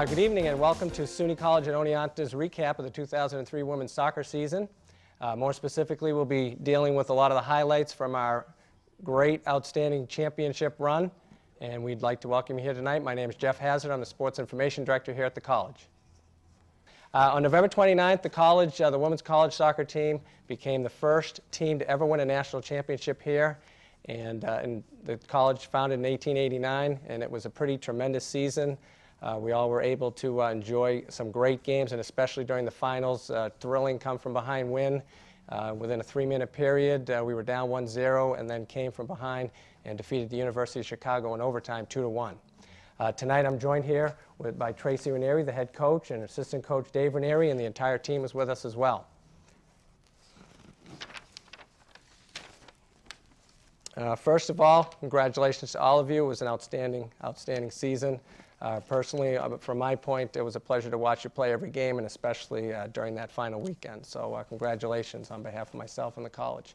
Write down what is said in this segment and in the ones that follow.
Good evening and welcome to SUNY College at Oneonta's recap of the 2003 women's soccer season. More specifically, we'll be dealing with a lot of the highlights from our great, outstanding championship run. And we'd like to welcome you here tonight. My name is Jeff Hazard. I'm the Sports Information Director here at the college. On November 29th, the women's college soccer team became the first team to ever win a national championship here. And the college founded in 1889, and it was a pretty tremendous season. We all were able to enjoy some great games, and especially during the finals, thrilling come-from-behind win. Within a 3-minute period, we were down 1-0 and then came from behind and defeated the University of Chicago in overtime 2-1. Tonight I'm joined here by Tracy Ranieri, the head coach, and assistant coach Dave Ranieri, and the entire team is with us as well. First of all, congratulations to all of you. It was an outstanding season. Personally, from my point, it was a pleasure to watch you play every game, and especially during that final weekend. So congratulations on behalf of myself and the college.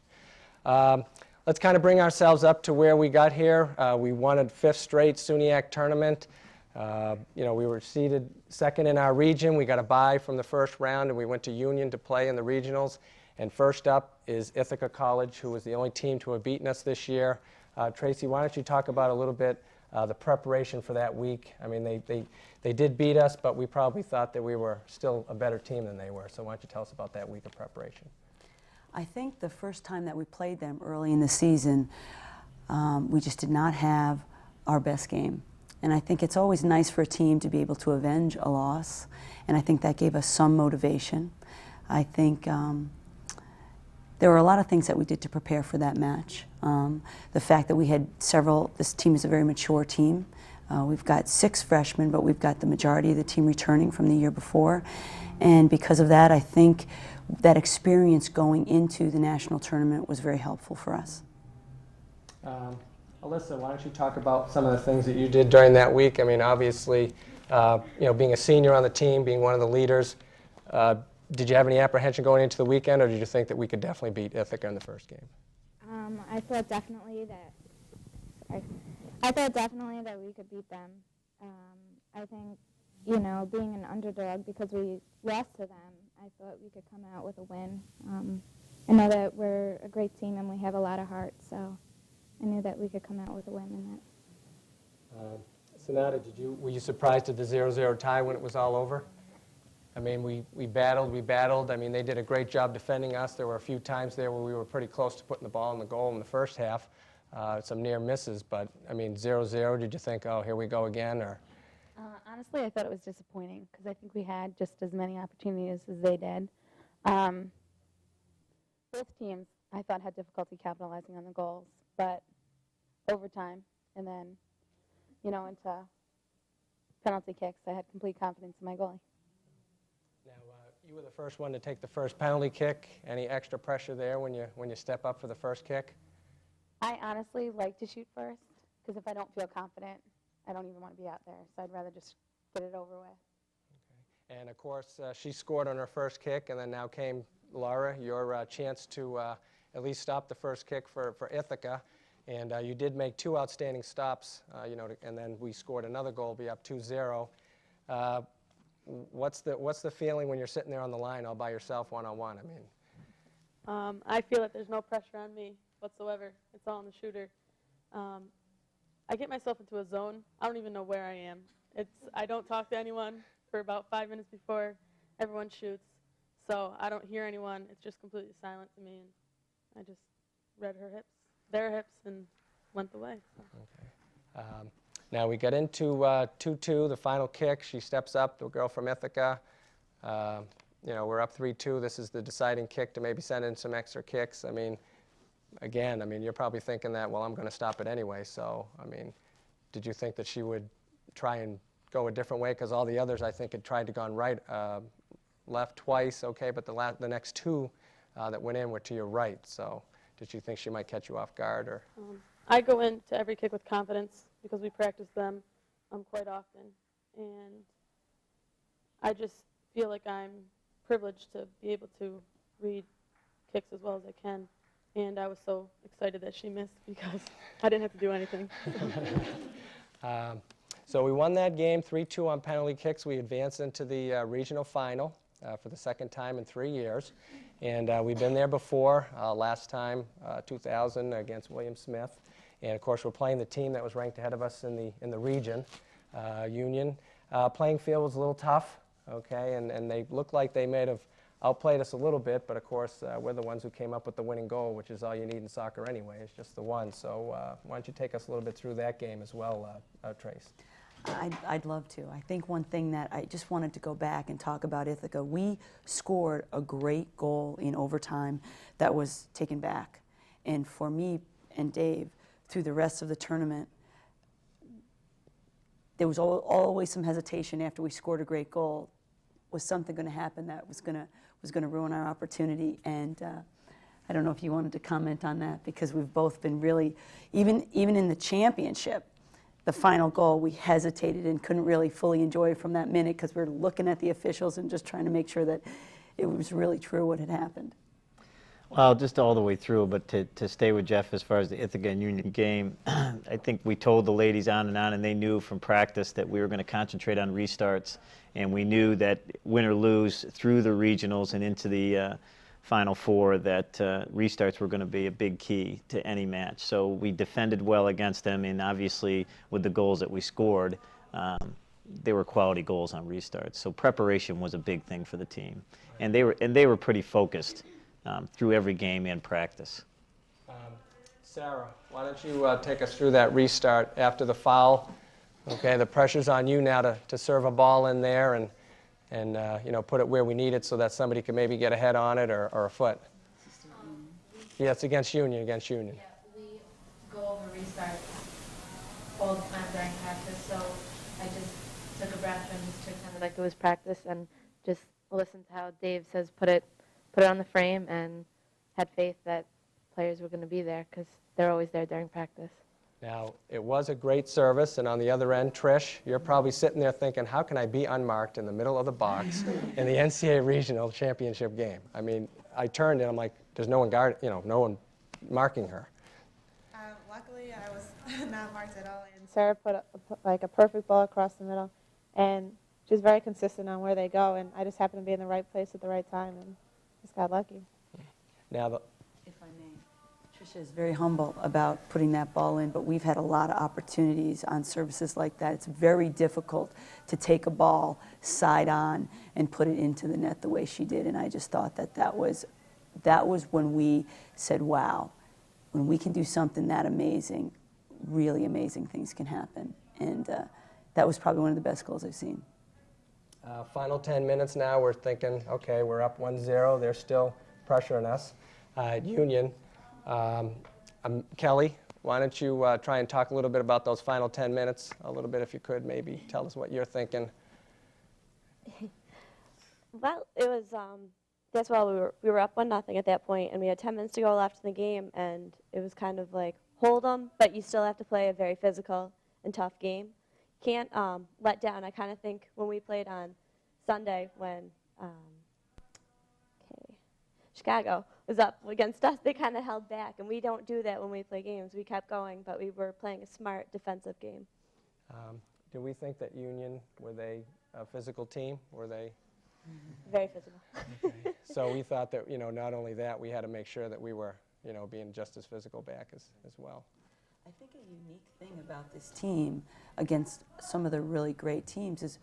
Let's kind of bring ourselves up to where we got here. We won a 5th straight SUNYAC tournament. We were seeded second in our region. We got a bye from the first round, and we went to Union to play in the regionals. And first up is Ithaca College, who was the only team to have beaten us this year. Tracy, why don't you talk about a little bit the preparation for that week? I mean, they did beat us, but we probably thought that we were still a better team than they were. So why don't you tell us about that week of preparation? I think the first time that we played them early in the season, we just did not have our best game. And I think it's always nice for a team to be able to avenge a loss, and I think that gave us some motivation. I think there were a lot of things that we did to prepare for that match. The fact that we had this team is a very mature team. We've got 6 freshmen, but we've got the majority of the team returning from the year before. And because of that, I think that going into the national tournament was very helpful for us. Alyssa, why don't you talk about some of the things that you did during that week? I mean, obviously, being a senior on the team, being one of the leaders, did you have any apprehension going into the weekend, or did you think that we could definitely beat Ithaca in the first game? I thought definitely that we could beat them. I think, being an underdog, because we lost to them, I thought we could come out with a win. I know that we're a great team and we have a lot of heart, so I knew that we could come out with a win in that. Sonata, were you surprised at the 0-0 tie when it was all over? I mean, we battled. I mean, they did a great job defending us. There were a few times there where we were pretty close to putting the ball in the goal in the first half. Some near misses, but, I mean, 0-0, did you think, oh, here we go again? Or? Honestly, I thought it was disappointing because I think we had just as many opportunities as they did. Both teams, I thought, had difficulty capitalizing on the goals, but overtime and then, into penalty kicks, I had complete confidence in my goalie. Now, you were the first one to take the first penalty kick. Any extra pressure there when you step up for the first kick? I honestly like to shoot first because if I don't feel confident, I don't even want to be out there. So I'd rather just get it over with. Okay. And, of course, she scored on her first kick, and then now came Laura, your chance to at least stop the first kick for Ithaca. And you did make 2 outstanding stops, and then we scored another goal, be up 2-0. What's the feeling when you're sitting there on the line all by yourself, one-on-one? I mean, I feel that there's no pressure on me whatsoever. It's all on the shooter. I get myself into a zone. I don't even know where I am. I don't talk to anyone for about 5 minutes before everyone shoots, so I don't hear anyone. It's just completely silent to me, and I just read their hips, and went the way. So. Okay. Now we get into 2-2, the final kick. She steps up, the girl from Ithaca. We're up 3-2. This is the deciding kick to maybe send in some extra kicks. I mean, again, you're probably thinking that, well, I'm going to stop it anyway. So, I mean, did you think that she would try and go a different way? Because all the others, I think, had tried to gone right, left twice, okay, but the next 2 that went in were to your right. So, did you think she might catch you off guard? Or? I go into every kick with confidence because we practice them quite often. And I just feel like I'm privileged to be able to read kicks as well as I can. And I was so excited that she missed because I didn't have to do anything. So we won that game 3-2 on penalty kicks. We advanced into the regional final for the second time in 3 years. And we've been there before, last time 2000 against William Smith. And of course we're playing the team that was ranked ahead of us in the region, Union. Playing field was a little tough, okay, and they looked like they may have outplayed us a little bit, but of course we're the ones who came up with the winning goal, which is all you need in soccer anyway. It's just the one. So why don't you take us a little bit through that game as well, Trace? I'd love to. I think one thing that I just wanted to go back and talk about Ithaca, we scored a great goal in overtime that was taken back. And for me and Dave, through the rest of the tournament, there was always some hesitation after we scored a great goal. Was something going to happen that was going to ruin our opportunity? And I don't know if you wanted to comment on that, because we've both been really, even in the championship, the final goal, we hesitated and couldn't really fully enjoy from that minute because we were looking at the officials and just trying to make sure that it was really true what had happened. Well, just all the way through, but to stay with Jeff as far as the Ithaca and Union game, I think we told the ladies on, and they knew from practice that we were going to concentrate on restarts, and we knew that win or lose through the regionals and into the Final Four, that restarts were going to be a big key to any match. So we defended well against them, and obviously with the goals that we scored, they were quality goals on restarts. So preparation was a big thing for the team, and they were pretty focused through every game and practice. Sarah, why don't you take us through that restart after the foul? Okay, the pressure's on you now to serve a ball in there and put it where we need it so that somebody can maybe get a head on it or a foot. Yeah, it's against Union. Yeah, we go over restart all the time during practice, so I just took a breath and just pretended like it was practice and just listened to how Dave says put it on the frame, and had faith that players were going to be there because they're always there during practice. Now, it was a great service, and on the other end, Trish, you're probably sitting there thinking, how can I be unmarked in the middle of the box in the NCAA Regional Championship game? I mean, I turned and I'm like, there's no one no one marking her. Luckily, I was not marked at all. And Sarah put a perfect ball across the middle, and she's very consistent on where they go, and I just happened to be in the right place at the right time and just got lucky. Now, If I may, Tricia is very humble about putting that ball in, but we've had a lot of opportunities on services like that. It's very difficult to take a ball side on and put it into the net the way she did, and I just thought that was when we said, wow, when we can do something that amazing, really amazing things can happen. And that was probably one of the best goals I've seen. final 10 minutes now, we're thinking, okay, we're up 1-0. They're still pressuring us. Union, Kelly, why don't you try and talk a little bit about those final 10 minutes, a little bit if you could, maybe tell us what you're thinking. Well, it was, that's why we were up 1-0 at that point, and we had 10 minutes to go left in the game, and it was kind of like, hold them, but you still have to play a very physical and tough game. Can't let down. I kind of think when we played on Sunday when Chicago was up against us, they kind of held back, and we don't do that when we play games. We kept going, but we were playing a smart defensive game. Do we think that Union, were they a physical team? Were they? Very physical. Okay. So we thought that, not only that, we had to make sure that we were, being just as physical back as well. I think a unique thing about this team against some of the really great teams is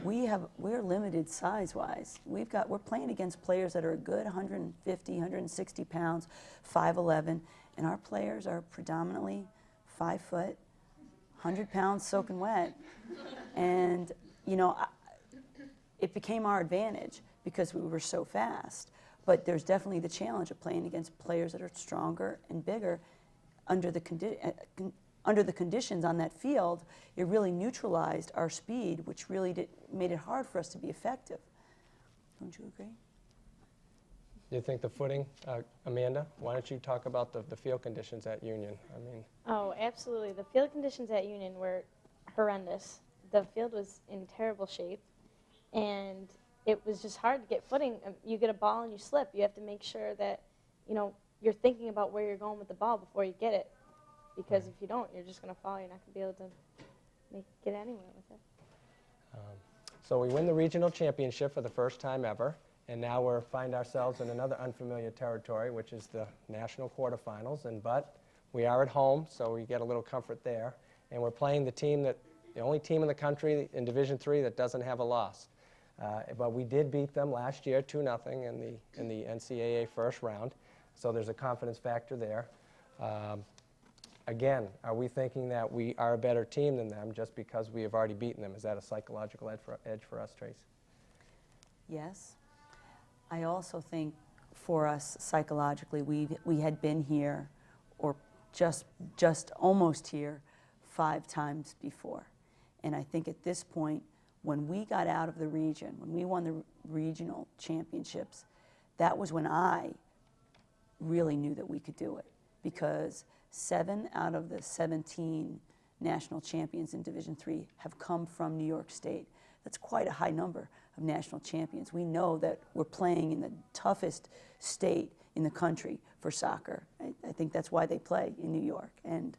we're limited size-wise. We're playing against players that are a good 150, 160 pounds, 5'11", and our players are predominantly 5 foot, 100 pounds soaking wet. And, it became our advantage because we were so fast. But there's definitely the challenge of playing against players that are stronger and bigger. Under the conditions on that field, it really neutralized our speed, which really made it hard for us to be effective. Don't you agree? Do you think the footing, Amanda, why don't you talk about the field conditions at Union? Oh, absolutely. The field conditions at Union were horrendous. The field was in terrible shape, and it was just hard to get footing. You get a ball and you slip. You have to make sure that, you're thinking about where you're going with the ball before you get it, because if you don't, you're just going to fall. You're not going to be able to get anywhere with it. So we win the regional championship for the first time ever, and now we find ourselves in another unfamiliar territory, which is the national quarterfinals. But we are at home, so we get a little comfort there. And we're playing the only team in the country in Division III that doesn't have a loss. But we did beat them last year 2-0 in the NCAA first round, so there's a confidence factor there. Again, are we thinking that we are a better team than them just because we have already beaten them? Is that a psychological edge for us, Trace? Yes. I also think for us psychologically, we had been here, or just almost here, 5 times before. And I think at this point, when we got out of the region, when we won the regional championships, that was when I really knew that we could do it, because 7 out of the 17 national champions in Division III have come from New York State. That's quite a high number of national champions. We know that we're playing in the toughest state in the country for soccer. I think that's why they play in New York. And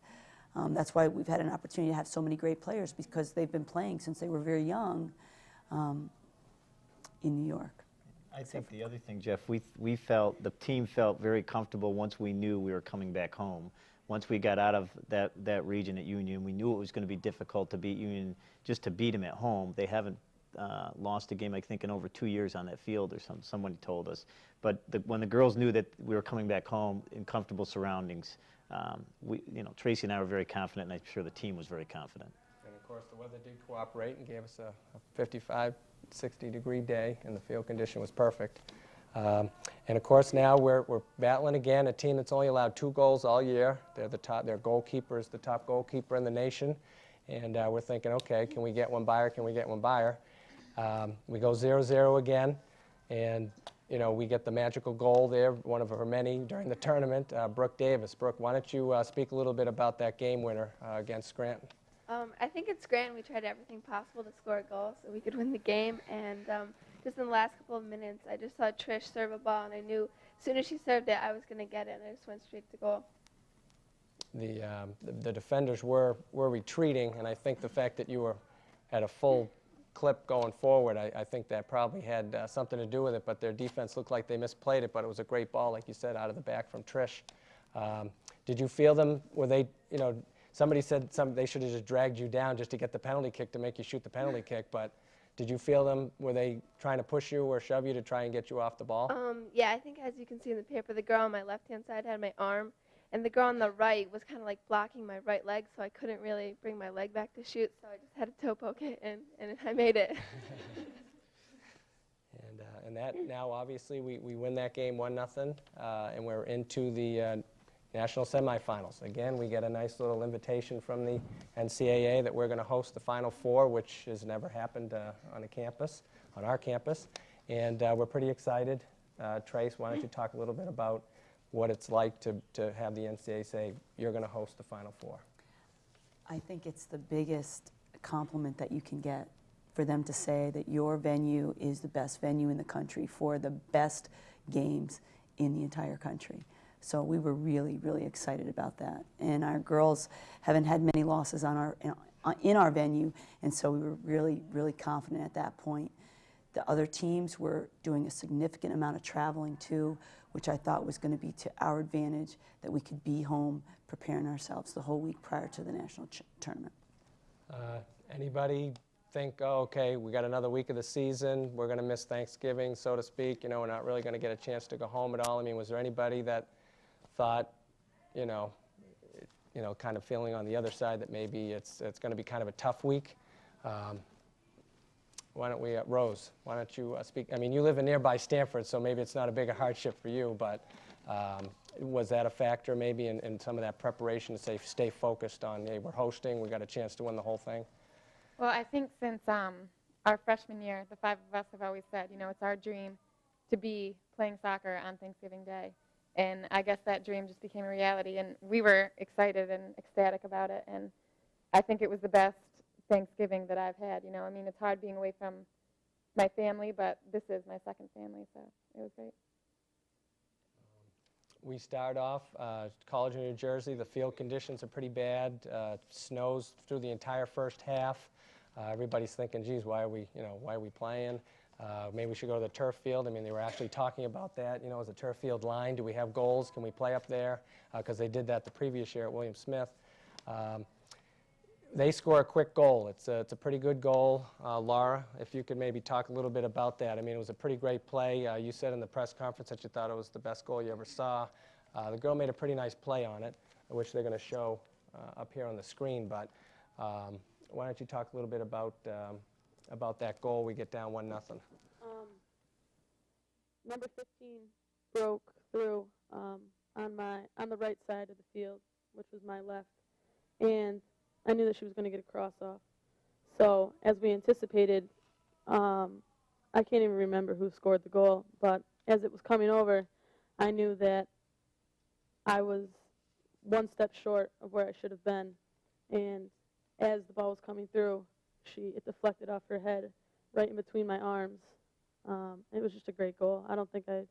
that's why we've had an opportunity to have so many great players, because they've been playing since they were very young in New York. I think the other thing, Jeff, we felt, the team felt very comfortable once we knew we were coming back home. Once we got out of that region at Union, we knew it was going to be difficult to beat Union, just to beat them at home. They haven't lost a game, I think, in over 2 years on that field, or someone told us. But when the girls knew that we were coming back home in comfortable surroundings, Tracy and I were very confident, and I'm sure the team was very confident. And of course, the weather did cooperate and gave us a 55, 60-degree day, and the field condition was perfect. And of course, now we're battling again a team that's only allowed 2 goals all year. Their goalkeeper is the top goalkeeper in the nation, and we're thinking, okay, can we get one by her? Can we get one by her? We go 0-0 again, and we get the magical goal there, one of her many during the tournament. Brooke Davis. Brooke, why don't you speak a little bit about that game winner against Scranton? I think at Scranton we tried everything possible to score a goal so we could win the game, and just in the last couple of minutes I just saw Trish serve a ball, and I knew as soon as she served it I was going to get it, and I just went straight to goal. The defenders were retreating, and I think the fact that you were at a full clip going forward, I think that probably had something to do with it, but their defense looked like they misplayed it, but it was a great ball, like you said, out of the back from Trish. Did you feel them? Were they, somebody said they should have just dragged you down just to get the penalty kick to make you shoot the penalty kick, but did you feel them? Were they trying to push you or shove you to try and get you off the ball? Yeah, I think as you can see in the paper, the girl on my left-hand side had my arm, and the girl on the right was kind of like blocking my right leg, so I couldn't really bring my leg back to shoot, so I just had to toe poke it, and I made it. And that now, obviously, we win that game 1-0, and we're into the national semifinals. Again, we get a nice little invitation from the NCAA that we're going to host the Final Four, which has never happened on our campus, and we're pretty excited. Trace, why don't you talk a little bit about what it's like to have the NCAA say, you're going to host the Final Four? I think it's the biggest compliment that you can get, for them to say that your venue is the best venue in the country for the best games in the entire country. So we were really, really excited about that. And our girls haven't had many losses in our venue, and so we were really, really confident at that point. The other teams were doing a significant amount of traveling too, which I thought was going to be to our advantage, that we could be home preparing ourselves the whole week prior to the national tournament. Anybody think, oh, okay, we got another week of the season, we're going to miss Thanksgiving, so to speak, we're not really going to get a chance to go home at all? I mean, was there anybody that thought, kind of feeling on the other side that maybe it's going to be kind of a tough week? Why don't we, Rose, why don't you speak? I mean, you live in nearby Stanford, so maybe it's not a big hardship for you, but was that a factor maybe in some of that preparation to say, stay focused on, hey, we're hosting, we got a chance to win the whole thing? Well, I think since our freshman year, the 5 of us have always said, it's our dream to be playing soccer on Thanksgiving Day. And I guess that dream just became a reality, and we were excited and ecstatic about it. And I think it was the best Thanksgiving that I've had. I mean, it's hard being away from my family, but this is my second family, so it was great. We start off, College of New Jersey, the field conditions are pretty bad. Snows through the entire first half. Everybody's thinking, geez, why are we playing? Maybe we should go to the turf field. I mean, they were actually talking about that. You know, is the turf field lined? Do we have goals? Can we play up there? Because they did that the previous year at William Smith. They score a quick goal. It's a pretty good goal. Laura, if you could maybe talk a little bit about that. I mean, it was a pretty great play. You said in the press conference that you thought it was the best goal you ever saw. The girl made a pretty nice play on it, which they're going to show up here on the screen. But why don't you talk a little bit about that goal? We get down 1-0. Number 15 broke through on the right side of the field, which was my left, and I knew that she was going to get a cross off. So as we anticipated, I can't even remember who scored the goal, but as it was coming over, I knew that I was one step short of where I should have been. And as the ball was coming through, it deflected off her head right in between my arms. It was just a great goal. I don't think I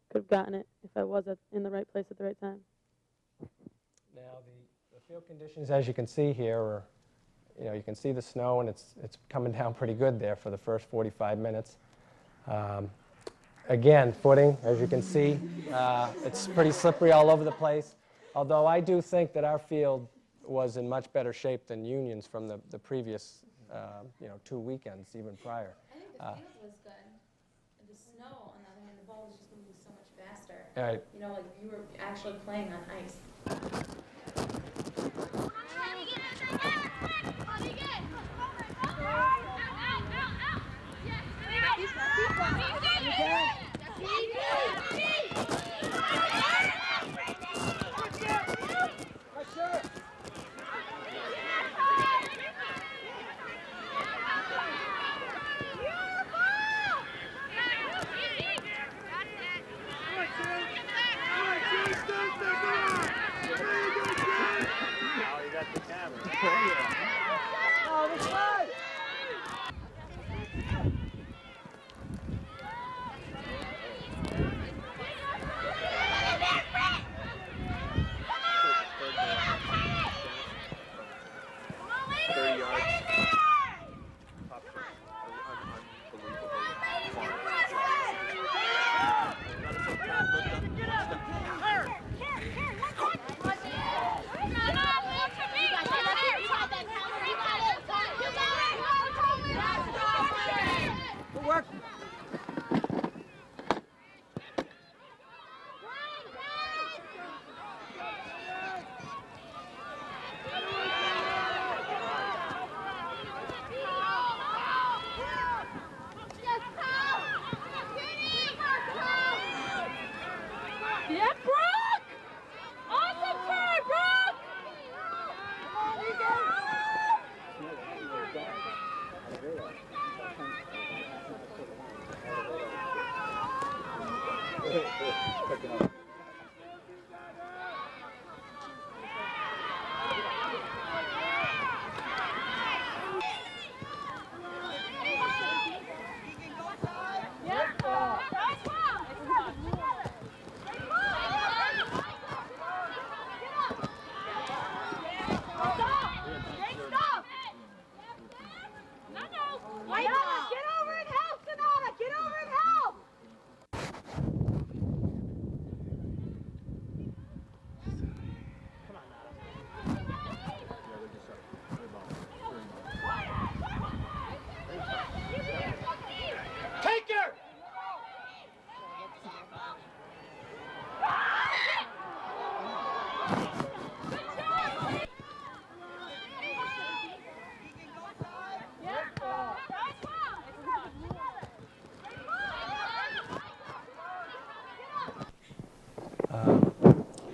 could have gotten it if I was in the right place at the right time. Now, the field conditions, as you can see here, are, you can see the snow, and it's coming down pretty good there for the first 45 minutes. Again, footing, as you can see, it's pretty slippery all over the place. Although I do think that our field was in much better shape than Union's from the previous, 2 weekends, even prior. I think the field was good. The snow, on the other hand, the ball was just moving so much faster. Right. You know, like you were actually playing on ice.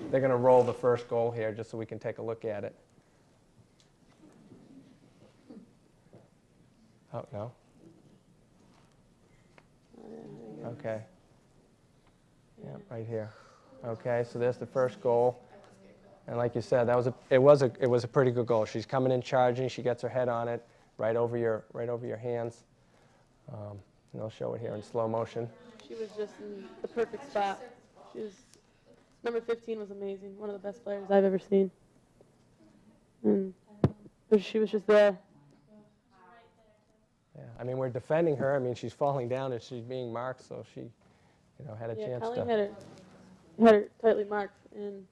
They're going to roll the first goal here just so we can take a look at it. Oh, no? Okay. Yeah, right here. Okay, so there's the first goal. And like you said, it was a pretty good goal. She's coming in charging. She gets her head on it, right over your hands. And I'll show it here in slow motion. She was just in the perfect spot. She was Number 15 was amazing. One of the best players I've ever seen. And she was just there. Yeah, I mean, we're defending her. I mean, she's falling down and she's being marked, so she, had a chance Colleen to. had her tightly marked, and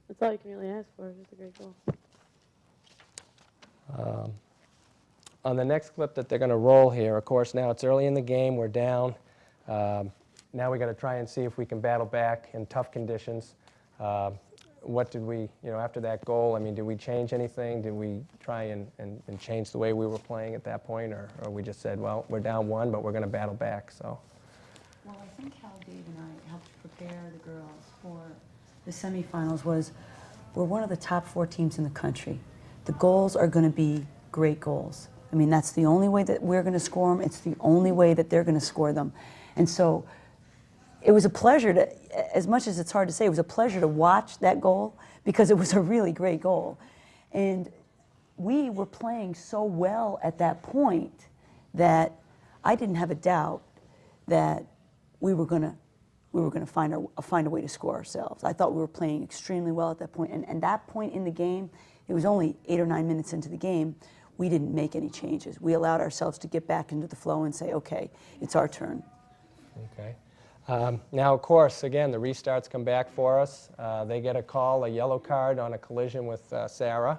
that's all you can really ask for. It's a great goal. On the next clip that they're going to roll here, of course, now it's early in the game. We're down. Now we got to try and see if we can battle back in tough conditions. What did we, after that goal, I mean, did we change anything? Did we try and change the way we were playing at that point? Or we just said, well, we're down 1, but we're going to battle back, so. Well, I think how Dave and I helped prepare the girls for the semifinals was we're one of the top 4 teams in the country. The goals are going to be great goals. I mean, that's the only way that we're going to score them. It's the only way that they're going to score them. And so it was a pleasure to, as much as it's hard to say, it was a pleasure to watch that goal because it was a really great goal. And we were playing so well at that point that I didn't have a doubt that we were going to find a way to score ourselves. I thought we were playing extremely well at that point. And that point in the game, it was only 8 or 9 minutes into the game, we didn't make any changes. We allowed ourselves to get back into the flow and say, okay, it's our turn. Okay. Now, of course, again, the restarts come back for us. They get a call, a yellow card on a collision with Sarah.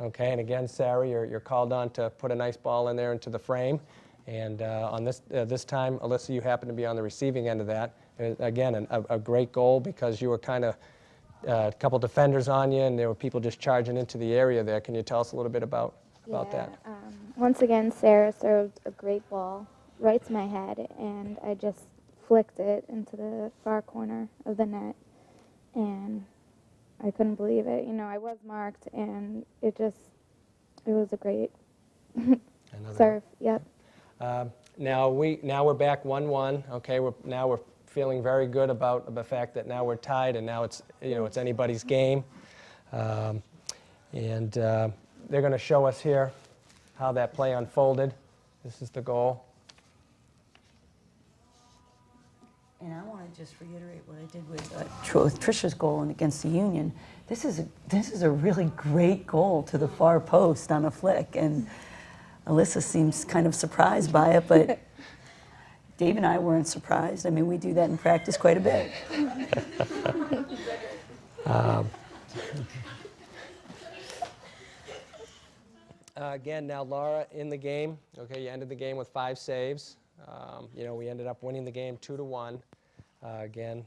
Okay, and again, Sarah, you're called on to put a nice ball in there into the frame. And on this time, Alyssa, you happen to be on the receiving end of that. Again, a great goal because you were kind of a couple defenders on you, and there were people just charging into the area there. Can you tell us a little bit about that? Once again, Sarah served a great ball right to my head, and I just flicked it into the far corner of the net, and I couldn't believe it. I was marked, and it was a great serve. Yep. Now we're back 1-1. Okay, now we're feeling very good about the fact that now we're tied, and now it's it's anybody's game, and they're going to show us here how that play unfolded. This is the goal. And I want to just reiterate what I did with Trisha's goal and against the Union. This is a really great goal to the far post on a flick, and Alyssa seems kind of surprised by it, but Dave and I weren't surprised. I mean, we do that in practice quite a bit. Again, now Laura in the game. Okay, you ended the game with 5 saves. We ended up winning the game 2-1. Again,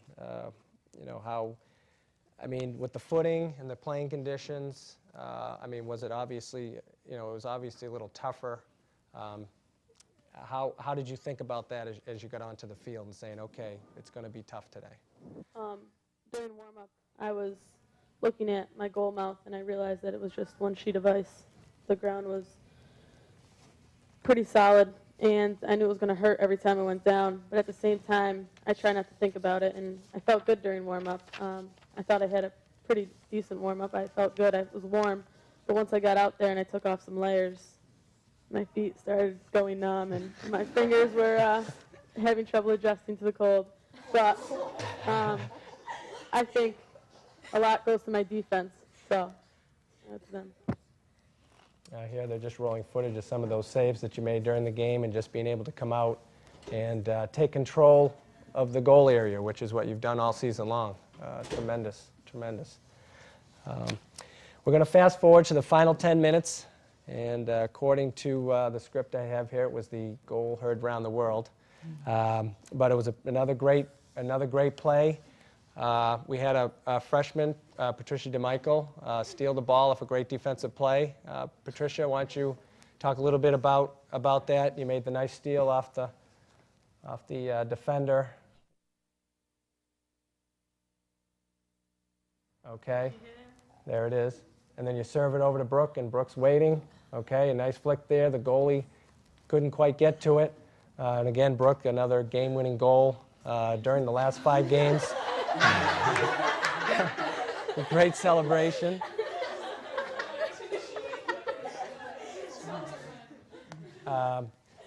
with the footing and the playing conditions, was it obviously, it was obviously a little tougher. How did you think about that as you got onto the field and saying, okay, it's going to be tough today? During warm-up, I was looking at my goal mouth, and I realized that it was just one sheet of ice. The ground was pretty solid, and I knew it was going to hurt every time I went down. But at the same time, I try not to think about it, and I felt good during warm-up. I thought I had a pretty decent warm-up. I felt good. I was warm. But once I got out there and I took off some layers, my feet started going numb, and my fingers were having trouble adjusting to the cold. But I think a lot goes to my defense, so that's them. Here they're just rolling footage of some of those saves that you made during the game and just being able to come out and take control of the goal area, which is what you've done all season long. Tremendous, tremendous. We're going to fast forward to the final 10 minutes, and according to the script I have here, it was the goal heard around the world. But it was another great play. We had a freshman, Patricia DeMichael, steal the ball off a great defensive play. Patricia, why don't you talk a little bit about that? You made the nice steal off the defender. Okay, there it is. And then you serve it over to Brooke, and Brooke's waiting. Okay, a nice flick there. The goalie couldn't quite get to it. And again, Brooke, another game-winning goal during the last 5 games. A great celebration.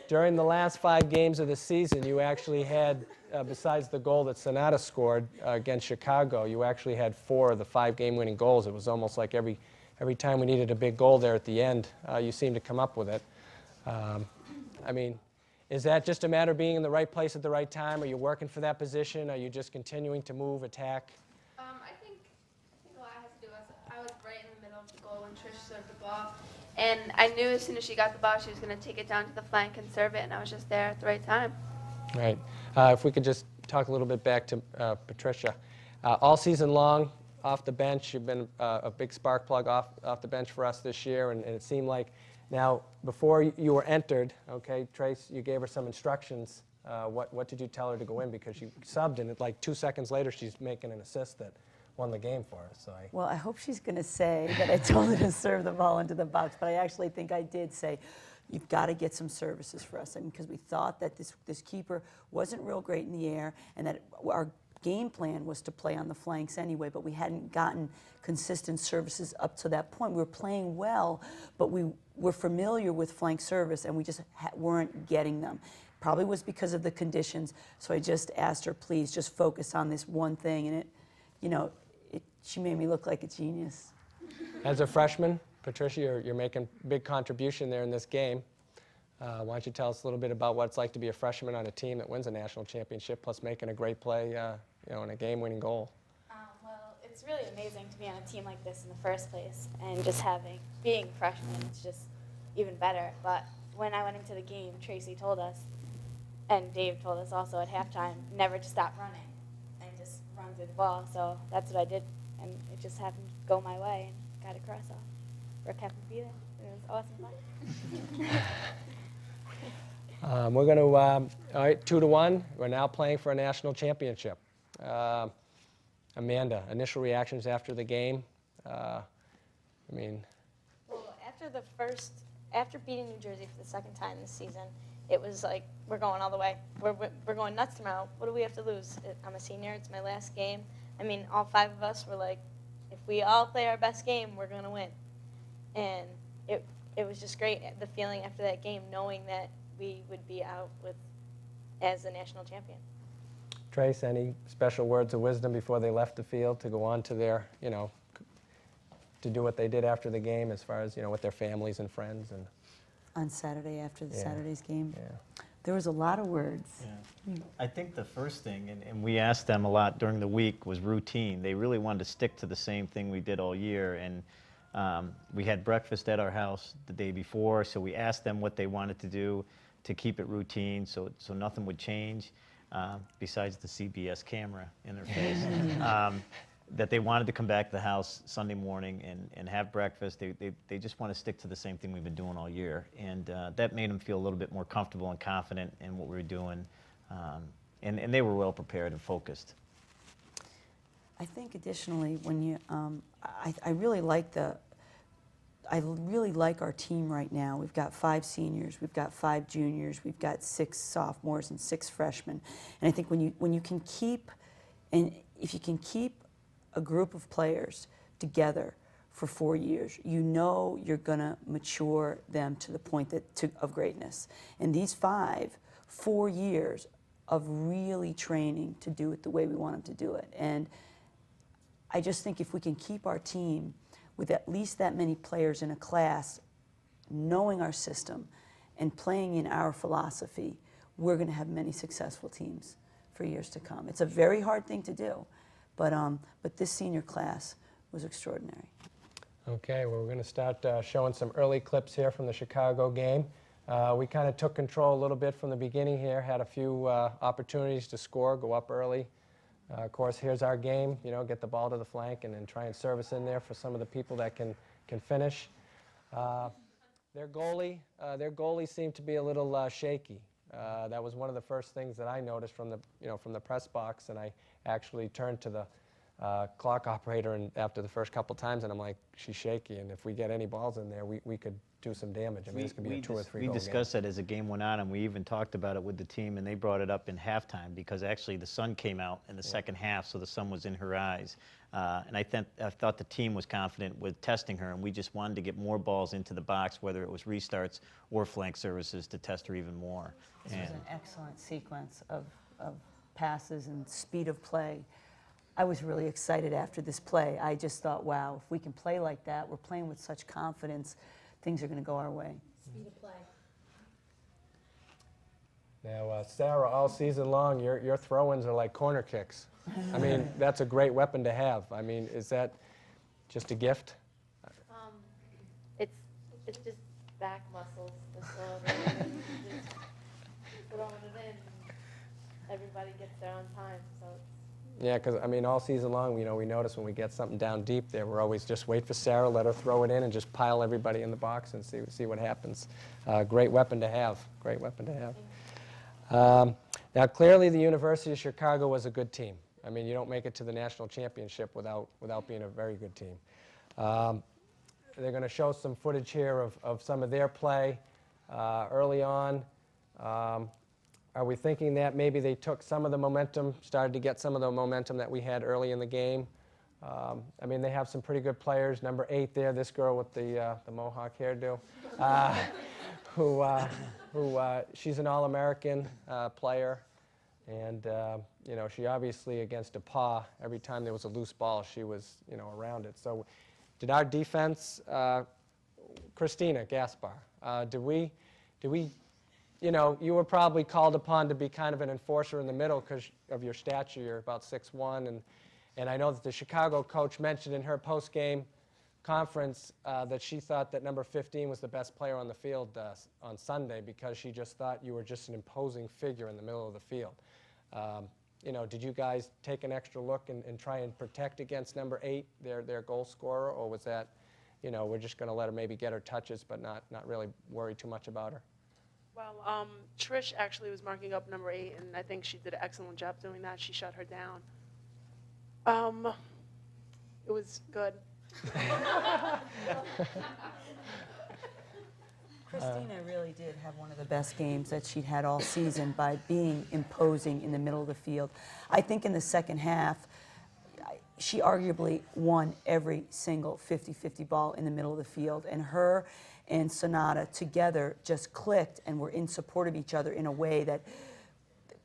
During the last 5 games of the season, you actually had besides the goal that Sonata scored against Chicago, you actually had 4 of the 5 game-winning goals. It was almost like every time we needed a big goal there at the end, you seemed to come up with it. I mean, is that just a matter of being in the right place at the right time? Are you working for that position? Are you just continuing to move, attack? I think a lot has to do with I was right in the middle of the goal when Trish served the ball, and I knew as soon as she got the ball, she was going to take it down to the flank and serve it, and I was just there at the right time. Right. If we could just talk a little bit back to Patricia. All season long, off the bench, you've been a big spark plug off the bench for us this year, and it seemed like now, before you were entered, okay, Trace, you gave her some instructions. What did you tell her to go in? Because she subbed, and like 2 seconds later, she's making an assist that won the game for us. So Well, I hope she's going to say that I told her to serve the ball into the box, but I actually think I did say, you've got to get some services for us. And because we thought that this keeper wasn't real great in the air, and that our game plan was to play on the flanks anyway, but we hadn't gotten consistent services up to that point. We were playing well, but we were familiar with flank service, and we just weren't getting them. Probably was because of the conditions. So I just asked her, please, just focus on this one thing, and she made me look like a genius. as a freshman, Patricia, you're making a big contribution there in this game. Why don't you tell us a little bit about what it's like to be a freshman on a team that wins a national championship, plus making a great play, and a game-winning goal? Well, it's really amazing to be on a team like this in the first place, and just being a freshman, it's just even better. But when I went into the game, Tracy told us, and Dave told us also at halftime, never to stop running and just run through the ball. So that's what I did, and it just happened to go my way and got a cross off. Brooke happened to be there. It was awesome fun. We're going to, all right, 2-1. We're now playing for a national championship. Amanda, initial reactions after the game? Well, after beating New Jersey for the second time this season, it was like, we're going all the way. We're going nuts tomorrow. What do we have to lose? I'm a senior. It's my last game. I mean, all 5 of us were like, if we all play our best game, we're going to win. And it was just great, the feeling after that game, knowing that we would be out as the national champion. Trace, any special words of wisdom before they left the field to go on to their, to do what they did after the game as far as, with their families and friends? And On Saturday after the Yeah. Saturday's game, yeah. there was a lot of words. Yeah. I think the first thing, and we asked them a lot during the week, was routine. They really wanted to stick to the same thing we did all year. And we had breakfast at our house the day before, so we asked them what they wanted to do to keep it routine so nothing would change, besides the CBS camera in their face. That they wanted to come back to the house Sunday morning and have breakfast. They just want to stick to the same thing we've been doing all year. And that made them feel a little bit more comfortable and confident in what we were doing. And they were well prepared and focused. I think additionally, when you, I really like our team right now. We've got 5 seniors, we've got 5 juniors, we've got 6 sophomores and 6 freshmen. And I think when you can keep, and if you can keep a group of players together for 4 years, you're going to mature them to the point of greatness. And these 4 years of really training to do it the way we want them to do it. And I just think if we can keep our team with at least that many players in a class, knowing our system and playing in our philosophy, we're going to have many successful teams for years to come. It's a very hard thing to do, but this senior class was extraordinary. Okay, well, we're going to start showing some early clips here from the Chicago game. We kind of took control a little bit from the beginning here, had a few opportunities to score, go up early. Of course, here's our game, get the ball to the flank and then try and service in there for some of the people that can finish. Their goalie seemed to be a little shaky. That was one of the first things that I noticed from the press box, and I actually turned to the clock operator after the first couple times, and I'm like, she's shaky, and if we get any balls in there, we could do some damage. I mean, this could be a 2 or 3 goal game. We discussed that as the game went on, and we even talked about it with the team, and they brought it up in halftime because actually the sun came out in the second half, so the sun was in her eyes. And I thought the team was confident with testing her, and we just wanted to get more balls into the box, whether it was restarts or flank services, to test her even more. This was an excellent sequence of passes and speed of play. I was really excited after this play. I just thought, wow, if we can play like that, we're playing with such confidence, things are going to go our way. Speed of play. Now, Sarah, all season long, your throw-ins are like corner kicks. I mean, that's a great weapon to have. I mean, is that just a gift? It's just back muscles. That's all it is. Just throwing it in. Everybody gets there on time, so it's Yeah, because, I mean, all season long, we notice when we get something down deep there, we're always just wait for Sarah, let her throw it in, and just pile everybody in the box and see what happens. Great weapon to have. Great weapon to have. Now, clearly, the University of Chicago was a good team. I mean, you don't make it to the national championship without being a very good team. They're going to show some footage here of some of their play early on. Are we thinking that maybe they took some of the momentum, started to get some of the momentum that we had early in the game? I mean, they have some pretty good players. Number 8 there, this girl with the mohawk hairdo, she's an All-American player. And, she obviously, against DePauw, every time there was a loose ball, she was, around it. So did our defense, Christina Gaspar, did we, you were probably called upon to be kind of an enforcer in the middle because of your stature. You're about 6'1", and I know that the Chicago coach mentioned in her post-game conference that she thought that number 15 was the best player on the field on Sunday because she just thought you were just an imposing figure in the middle of the field. Did you guys take an extra look and try and protect against number 8, their goal scorer, or was that, we're just going to let her maybe get her touches but not really worry too much about her? Well, Trish actually was marking up number 8, and I think she did an excellent job doing that. She shut her down. It was good. Christina really did have one of the best games that she'd had all season by being imposing in the middle of the field. I think in the second half, she arguably won every single 50-50 ball in the middle of the field, and her and Sonata together just clicked and were in support of each other in a way that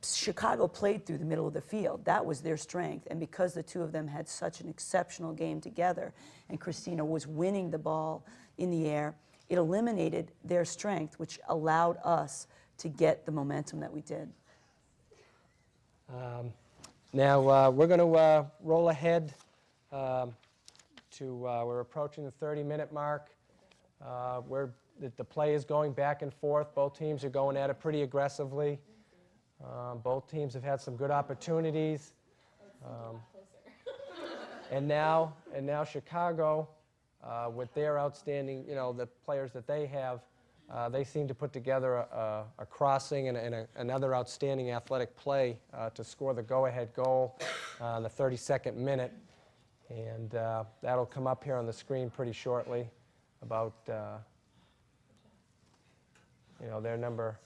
Chicago played through the middle of the field. That was their strength, and because the two of them had such an exceptional game together, and Christina was winning the ball in the air, it eliminated their strength, which allowed us to get the momentum that we did. Now, we're going to roll ahead we're approaching the 30-minute mark. The play is going back and forth. Both teams are going at it pretty aggressively. Both teams have had some good opportunities. And now Chicago, with their outstanding, the players that they have, they seem to put together a crossing and another outstanding athletic play to score the go-ahead goal in the 32nd minute. And that'll come up here on the screen pretty shortly about, their number.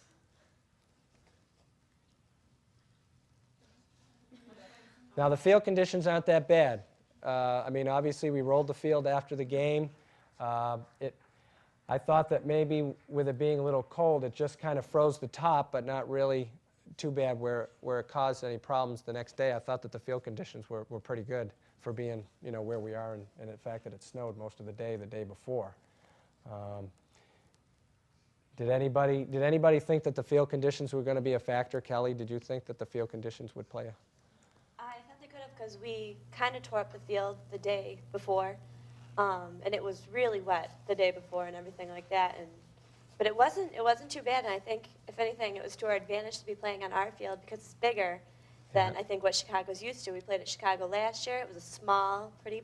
Now, the field conditions aren't that bad. I mean, obviously, we rolled the field after the game. I thought that maybe with it being a little cold, it just kind of froze the top, but not really too bad where it caused any problems the next day. I thought that the field conditions were pretty good for being, where we are, and the fact that it snowed most of the day before. Did anybody think that the field conditions were going to be a factor? Kelly, did you think that the field conditions would play a? I thought they could have because we kind of tore up the field the day before, and it was really wet the day before and everything like that. But it wasn't too bad, and I think if anything, it was to our advantage to be playing on our field because it's bigger than I think what Chicago's used to. We played at Chicago last year. It was a small, pretty,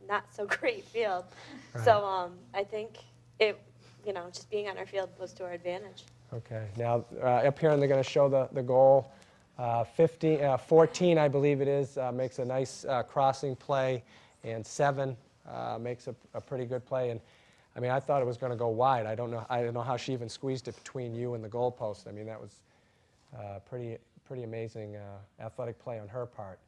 not so great field. Right. So I think it, just being on our field was to our advantage. Okay. Now, up here, and they're going to show the goal. 14, I believe it is, makes a nice crossing play, and 7 makes a pretty good play. And I mean, I thought it was going to go wide. I don't know how she even squeezed it between you and the goalpost. I mean, that was pretty amazing athletic play on her part.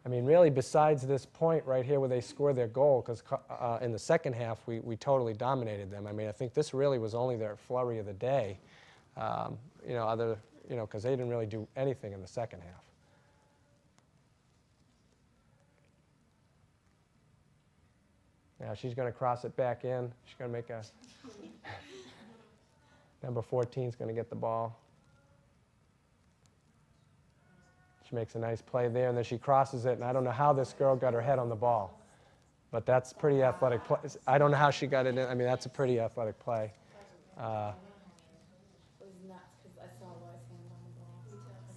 I mean, really, besides this point right here where they scored their goal, because in the second half we totally dominated them. I mean, I think this really was only their flurry of the day, because they didn't really do anything in the second half. Now she's going to cross it back in. She's going to make a. Number 14 is going to get the ball. She makes a nice play there, and then she crosses it, and I don't know how this girl got her head on the ball, but that's pretty athletic play. I don't know how she got it in. I mean, that's a pretty athletic play. It was nuts because I saw Laura's hand on the ball.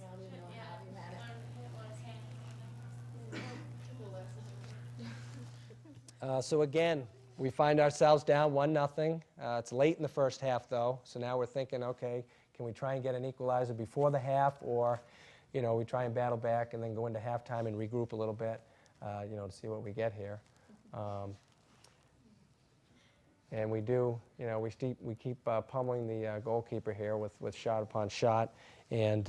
Like, I don't even know how you had it. So again, we find ourselves down 1-0. It's late in the first half, though, so now we're thinking, okay, can we try and get an equalizer before the half, or we try and battle back and then go into halftime and regroup a little bit, to see what we get here. And we do, we keep pummeling the goalkeeper here with shot upon shot, and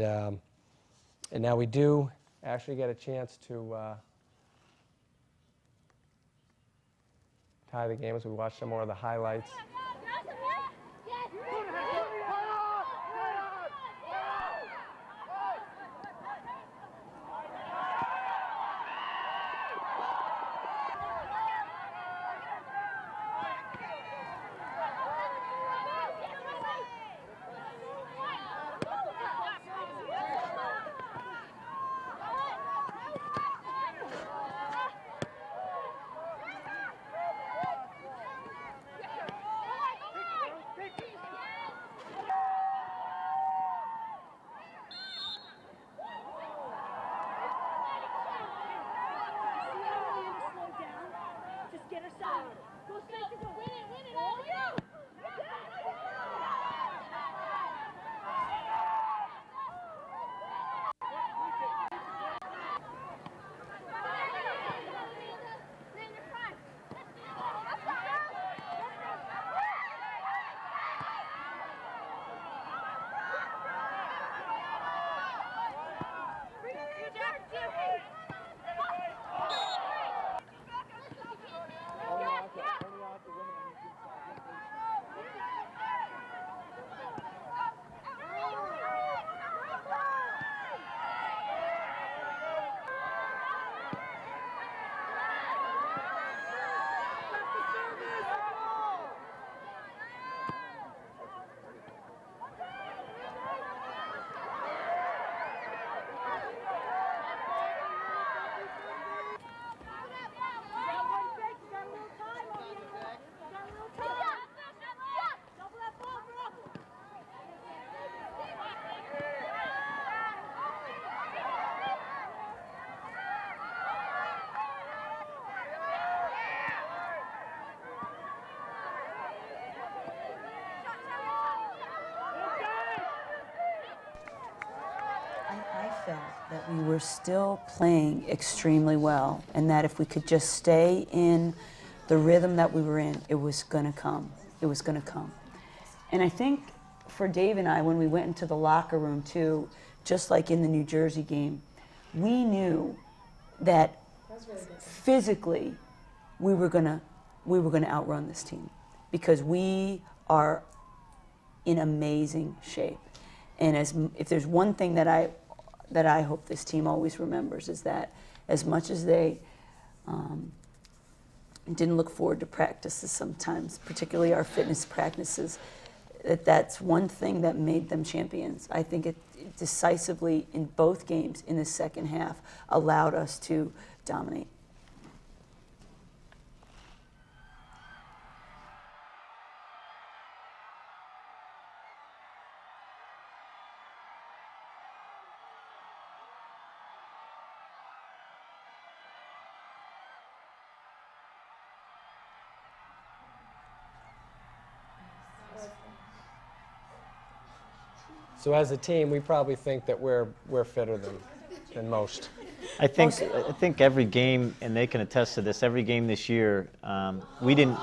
now we do actually get a chance to tie the game as we watch some more of the highlights. I felt that we were still playing extremely well, and that if we could just stay in the rhythm that we were in, it was going to come. It was going to come. And I think for Dave and I, when we went into the locker room too, just like in the New Jersey game, we knew that physically we were going to outrun this team, because we are in amazing shape. And if there's one thing that I hope this team always remembers, is that as much as they didn't look forward to practices sometimes, particularly our fitness practices, that's one thing that made them champions. I think it decisively, in both games in the second half, allowed us to dominate. So as a team, we probably think that we're fitter than most. I think every game, and they can attest to this, every game this year, we didn't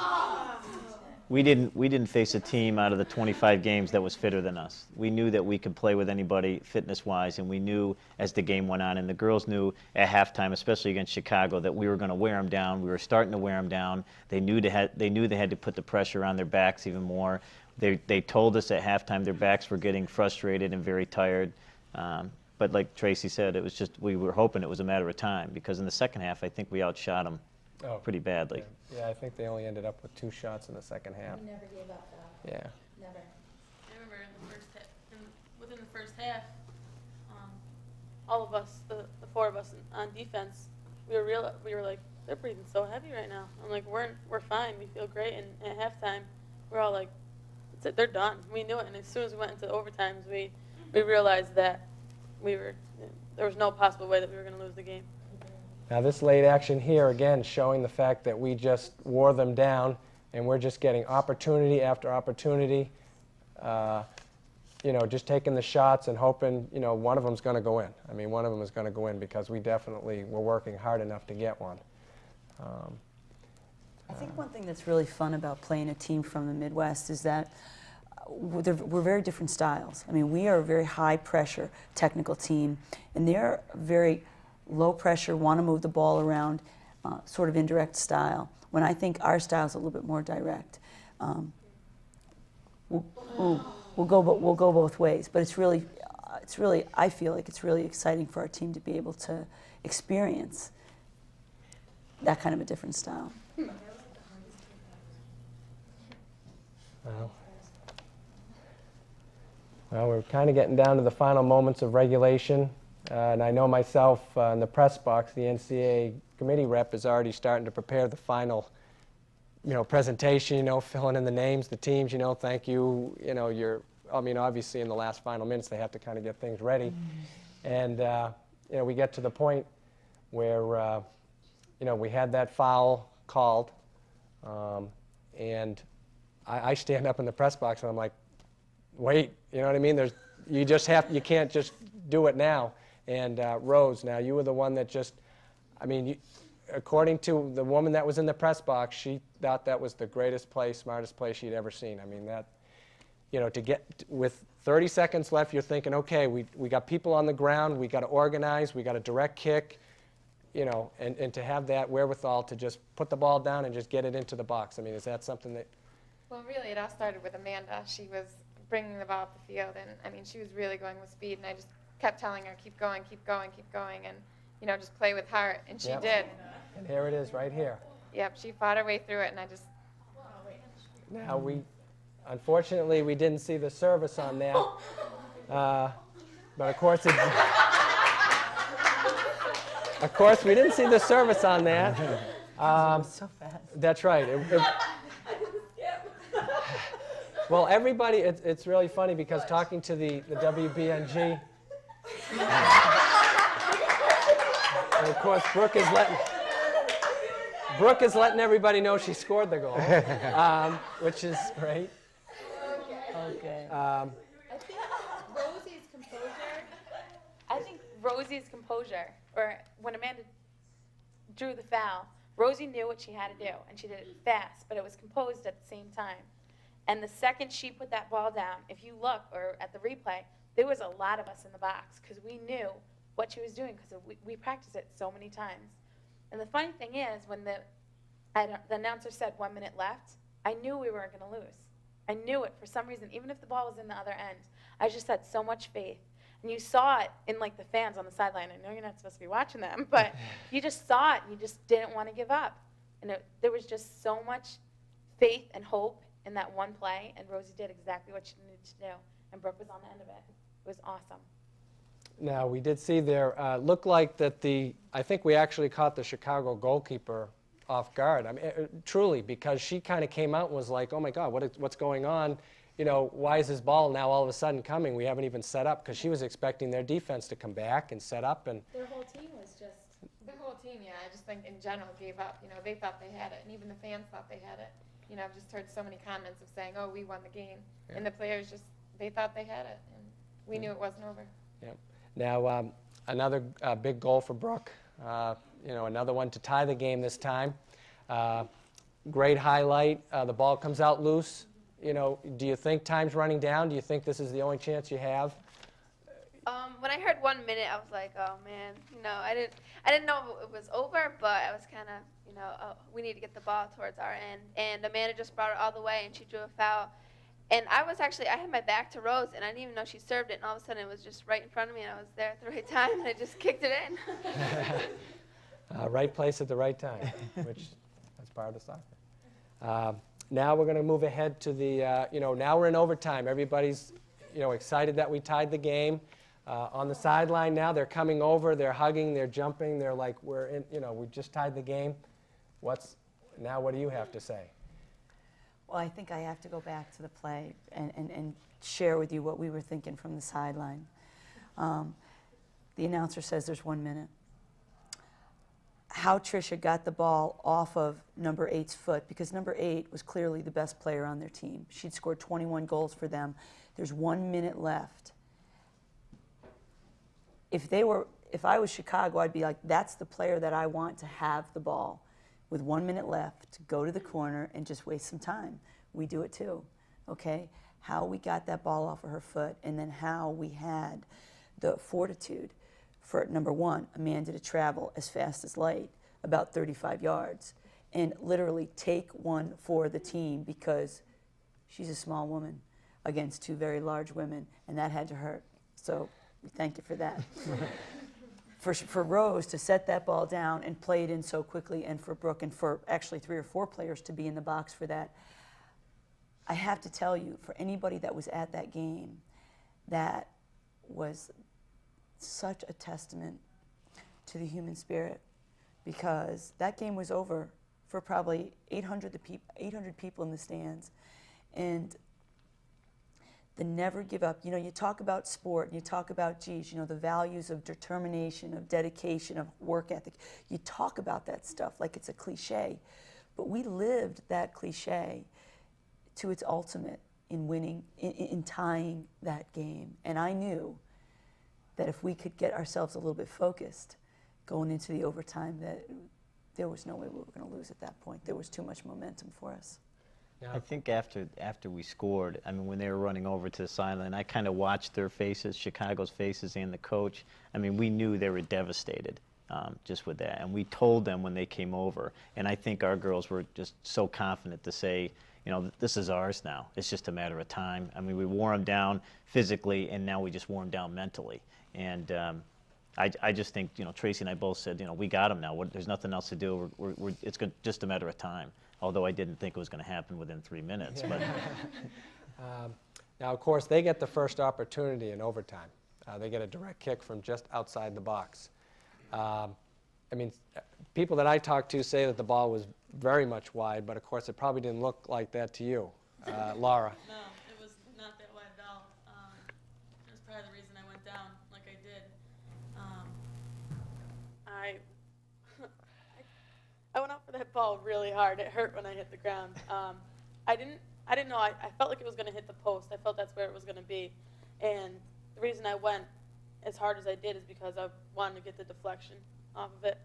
we didn't face a team out of the 25 games that was fitter than us. We knew that we could play with anybody fitness-wise, and we knew as the game went on, and the girls knew at halftime, especially against Chicago, that we were going to wear them down. We were starting to wear them down. They knew they had to put the pressure on their backs even more. They told us at halftime their backs were getting frustrated and very tired. But like Tracy said, it was just we were hoping it was a matter of time, because in the second half, I think we outshot them pretty badly. Yeah, I think they only ended up with 2 shots in the second half. We never gave up, though. Yeah. Never. I remember within the first half, all of us, the 4 of us on defense, we were like, they're breathing so heavy right now. I'm like, we're fine, we feel great. And at halftime, we're all like, that's it, they're done. We knew it. And as soon as we went into overtimes, we realized that there was no possible way that we were going to lose the game. Now this late action here, again, showing the fact that we just wore them down, and we're just getting opportunity after opportunity, just taking the shots and hoping, one of them's going to go in. I mean, one of them is going to go in, because we definitely were working hard enough to get one. I think one thing that's really fun about playing a team from the Midwest is that we're very different styles. I mean, we are a very high-pressure technical team, and they're very low pressure, want to move the ball around, sort of indirect style. When I think our style is a little bit more direct. We'll go both ways, but it's really, I feel like it's really exciting for our team to be able to experience that kind of a different style. Well, we're kind of getting down to the final moments of regulation. And I know myself in the press box, the NCAA committee rep is already starting to prepare the final, presentation, filling in the names, the teams, thank you, obviously in the last final minutes they have to kind of get things ready. And, we get to the point where, we had that foul called, and I stand up in the press box and I'm like, wait, you know what I mean? You can't just do it now. And Rose, now you were the one that just, according to the woman that was in the press box, she thought that was the greatest play, smartest play she'd ever seen. I mean, that, to get, with 30 seconds left, you're thinking, okay, we got people on the ground, we got to organize, we got a direct kick, and to have that wherewithal to just put the ball down and just get it into the box. I mean, is that something that... Well, really, it all started with Amanda. She was bringing the ball up the field, and, she was really going with speed, and I just kept telling her, keep going, keep going, keep going, and, just play with heart, and she did. And here it is right here. Yep, she fought her way through it, and I just... Now, unfortunately, we didn't see the service on that, but of course, we didn't see the service on that. So fast. That's right. Well, everybody, it's really funny because talking to the WBNG, and of course, Brooke is letting everybody know she scored the goal, which is great. Okay. I think Rosie's composure, or when Amanda drew the foul, Rosie knew what she had to do, and she did it fast, but it was composed at the same time. And the second she put that ball down, if you look, or at the replay, there was a lot of us in the box, because we knew what she was doing, because we practiced it so many times. And the funny thing is, when the announcer said 1 minute left, I knew we weren't going to lose. I knew it for some reason, even if the ball was in the other end. I just had so much faith. And you saw it in the fans on the sideline. I know you're not supposed to be watching them, but you just saw it, and you just didn't want to give up. And there was just so much faith and hope in that one play, and Rosie did exactly what she needed to do, and Brooke was on the end of it. It was awesome. Now, we did see there, looked like that I think we actually caught the Chicago goalkeeper off guard. I mean, truly, because she kind of came out and was like, oh my God, what's going on? Why is this ball now all of a sudden coming? We haven't even set up, because she was expecting their defense to come back and set up. And their whole team, yeah, I just think in general gave up. They thought they had it, and even the fans thought they had it. I've just heard so many comments of saying, oh, we won the game. Yeah. And the players they thought they had it, and we knew it wasn't over. Yep. Now, another big goal for Brooke, another one to tie the game this time. great highlight. The ball comes out loose. You know, do you think time's running down? Do you think this is the only chance you have? When I heard 1 minute, I was like, oh man, I didn't know it was over, but I was kind of, oh, we need to get the ball towards our end. And Amanda just brought it all the way, and she drew a foul. And I had my back to Rose, and I didn't even know she served it. And all of a sudden, it was just right in front of me, and I was there at the right time, and I just kicked it in. Right place at the right time, which that's part of soccer. Now we're going to move ahead to the, now we're in overtime. Everybody's, excited that we tied the game. On the sideline now, they're coming over, they're hugging, they're jumping, they're like, we're in, we just tied the game. What do you have to say? Well, I think I have to go back to the play and share with you what we were thinking from the sideline. The announcer says there's 1 minute. How Tricia got the ball off of number 8's foot, because number 8 was clearly the best player on their team. She'd scored 21 goals for them. There's 1 minute left. If I was Chicago, I'd be like, that's the player that I want to have the ball with 1 minute left to go to the corner and just waste some time. We do it too, okay? How we got that ball off of her foot, and then how we had the fortitude for, number one, Amanda to travel as fast as light, about 35 yards, and literally take one for the team, because she's a small woman against two very large women, and that had to hurt. So we thank you for that. For Rose to set that ball down and play it in so quickly, and for Brooke and for actually 3 or 4 players to be in the box for that, I have to tell you, for anybody that was at that game, that was such a testament to the human spirit, because that game was over for probably 800 people in the stands. And the never give up. You talk about sport, and you talk about, the values of determination, of dedication, of work ethic. You talk about that stuff like it's a cliche, but we lived that cliche to its ultimate in winning, in tying that game. And I knew that if we could get ourselves a little bit focused going into the overtime, that there was no way we were going to lose at that point. There was too much momentum for us. I think after we scored, when they were running over to the sideline, I kind of watched their faces, Chicago's faces, and the coach. We knew they were devastated just with that. And we told them when they came over. And I think our girls were just so confident to say, this is ours now. It's just a matter of time. We wore them down physically, and now we just wore them down mentally. And I just think, Tracy and I both said, we got them now. There's nothing else to do. It's just a matter of time. Although I didn't think it was going to happen within 3 minutes. But now, of course, they get the first opportunity in overtime. They get a direct kick from just outside the box. People that I talked to say that the ball was very much wide, but of course it probably didn't look like that to you, Laura. No, it was not that wide at all. It was probably the reason I went down like I did. I went out for that ball really hard. It hurt when I hit the ground. I didn't know. I felt like it was going to hit the post. I felt that's where it was going to be. And the reason I went as hard as I did is because I wanted to get the deflection off of it,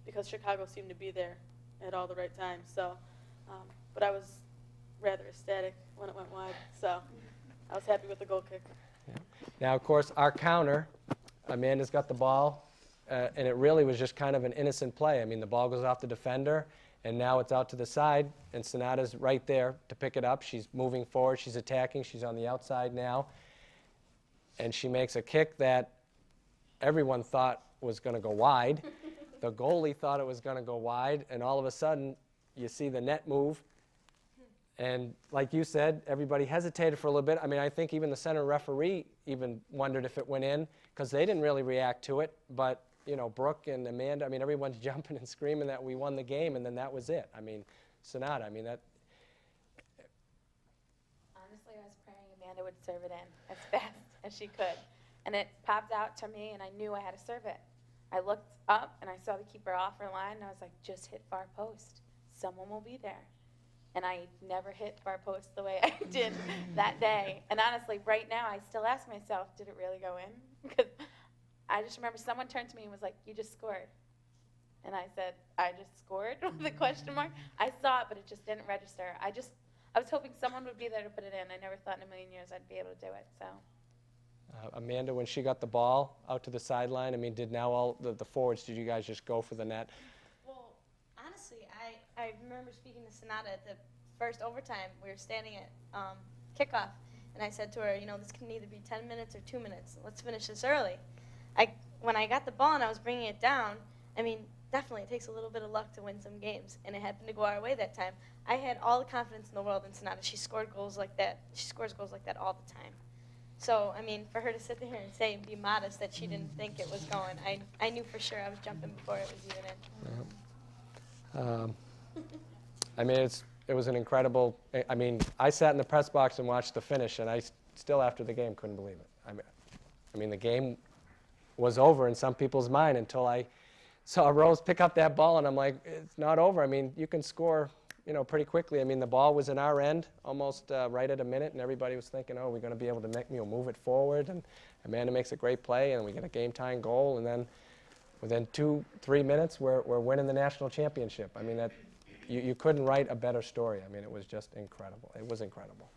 because Chicago seemed to be there at all the right times. So, but I was rather ecstatic when it went wide. So I was happy with the goal kick. Yeah. Now, of course, our counter, Amanda's got the ball. And it really was just kind of an innocent play. The ball goes off the defender, and now it's out to the side, and Sonata's right there to pick it up. She's moving forward. She's attacking. She's on the outside now. And she makes a kick that everyone thought was going to go wide. The goalie thought it was going to go wide, and all of a sudden, you see the net move. And like you said, everybody hesitated for a little bit. I think even the center referee even wondered if it went in, because they didn't really react to it. But Brooke and Amanda, everyone's jumping and screaming that we won the game, and then that was it. Sonata, that. Honestly, I was praying Amanda would serve it in as fast as she could. And it popped out to me, and I knew I had to serve it. I looked up, and I saw the keeper off her line, and I was like, just hit far post. Someone will be there. And I never hit far post the way I did that day. And honestly, right now, I still ask myself, did it really go in? Because I just remember someone turned to me and was like, you just scored. And I said, I just scored with a question mark. I saw it, but it just didn't register. I was hoping someone would be there to put it in. I never thought in a million years I'd be able to do it, so. Amanda, when she got the ball out to the sideline, I mean, did now all the forwards, did you guys just go for the net? Well, honestly, I remember speaking to Sonata at the first overtime. We were standing at kickoff, and I said to her, this can either be 10 minutes or 2 minutes. Let's finish this early. When I got the ball and I was bringing it down, I mean, definitely it takes a little bit of luck to win some games, and it happened to go our way that time. I had all the confidence in the world in Sonata. She scored goals like that. She scores goals like that all the time. So, I mean, for her to sit there and say and be modest that she didn't think it was going, I knew for sure I was jumping before it was even in. I mean, it was an incredible, I mean, I sat in the press box and watched the finish, and I still, after the game, couldn't believe it. I mean, the game was over in some people's mind until I saw Rose pick up that ball, and I'm like, it's not over. I mean, you can score, pretty quickly. I mean, the ball was in our end almost right at a minute, and everybody was thinking, oh, we're going to be able to move it forward, and Amanda makes a great play, and we get a game-tying goal, and then within 2-3 minutes, we're winning the national championship. I mean, you couldn't write a better story. I mean, it was just incredible. It was incredible.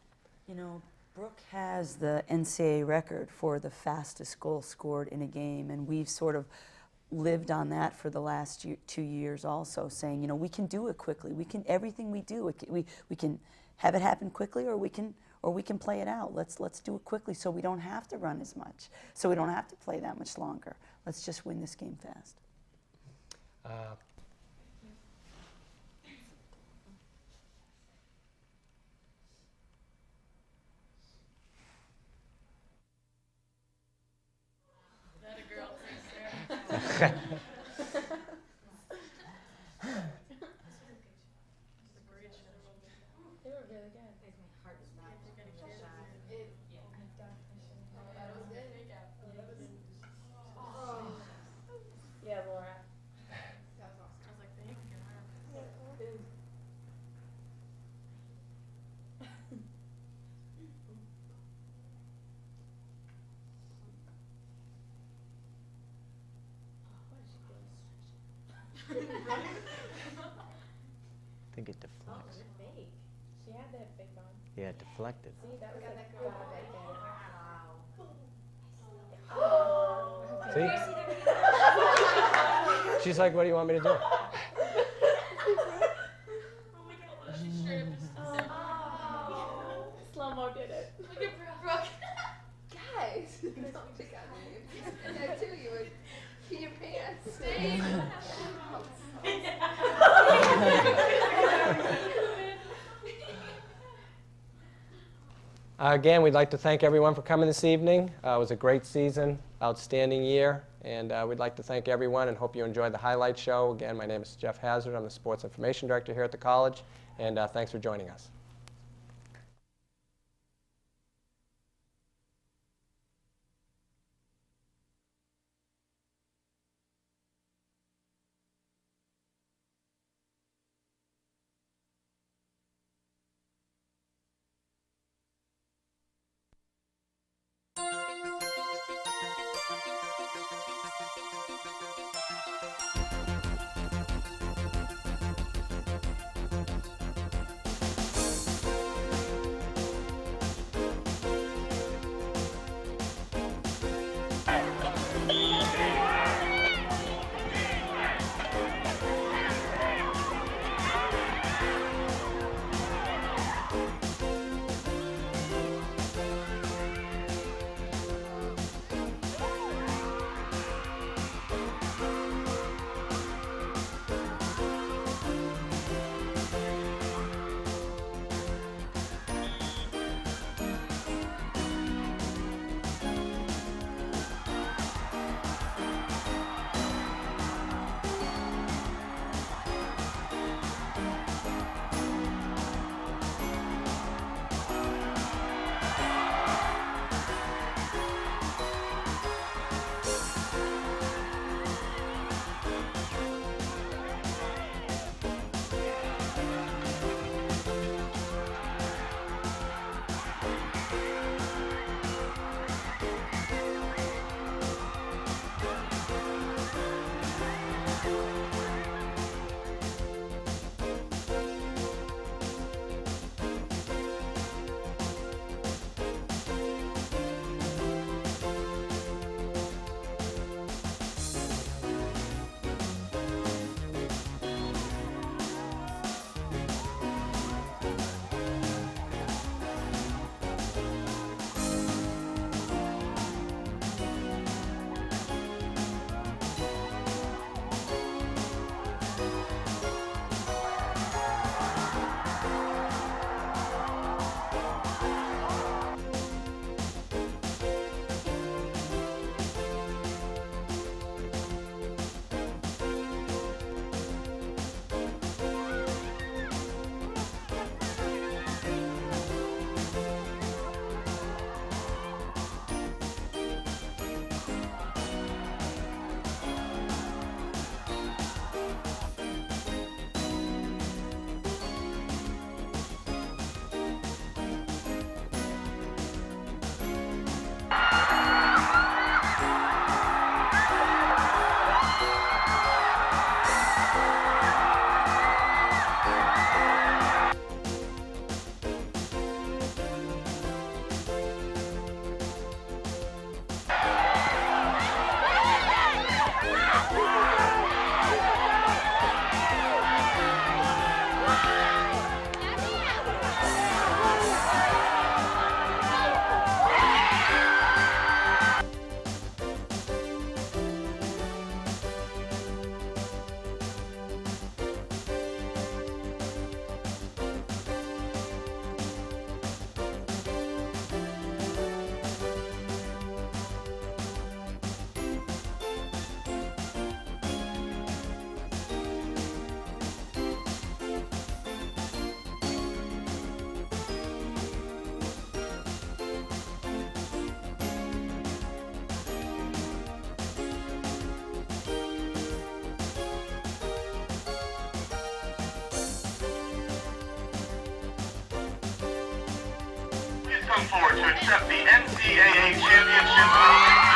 Brooke has the NCAA record for the fastest goal scored in a game, and we've sort of lived on that for the last 2 years also, saying, we can do it quickly. We can, everything we do, we can have it happen quickly, or we can play it out. Let's do it quickly so we don't have to run as much, so we don't have to play that much longer. Let's just win this game fast. They were really good. My heart stopped. Yeah, Laura. That was awesome. I was like, thank you. I think it deflects. Fake. She had that fake on. Yeah, it deflected. See, that was that a girl job right there. See? She's like, what do you want me to do? Slow-mo did it. Look at Brooke. Guys, don't pick on me. And that too, you would pee your pants. Stay. Again, we'd like to thank everyone for coming this evening. It was a great season, outstanding year, and we'd like to thank everyone and hope you enjoyed the highlight show. Again, my name is Jeff Hazard. I'm the Sports Information Director here at the college, and thanks for joining us. come forward to accept the NCAA championship trophy.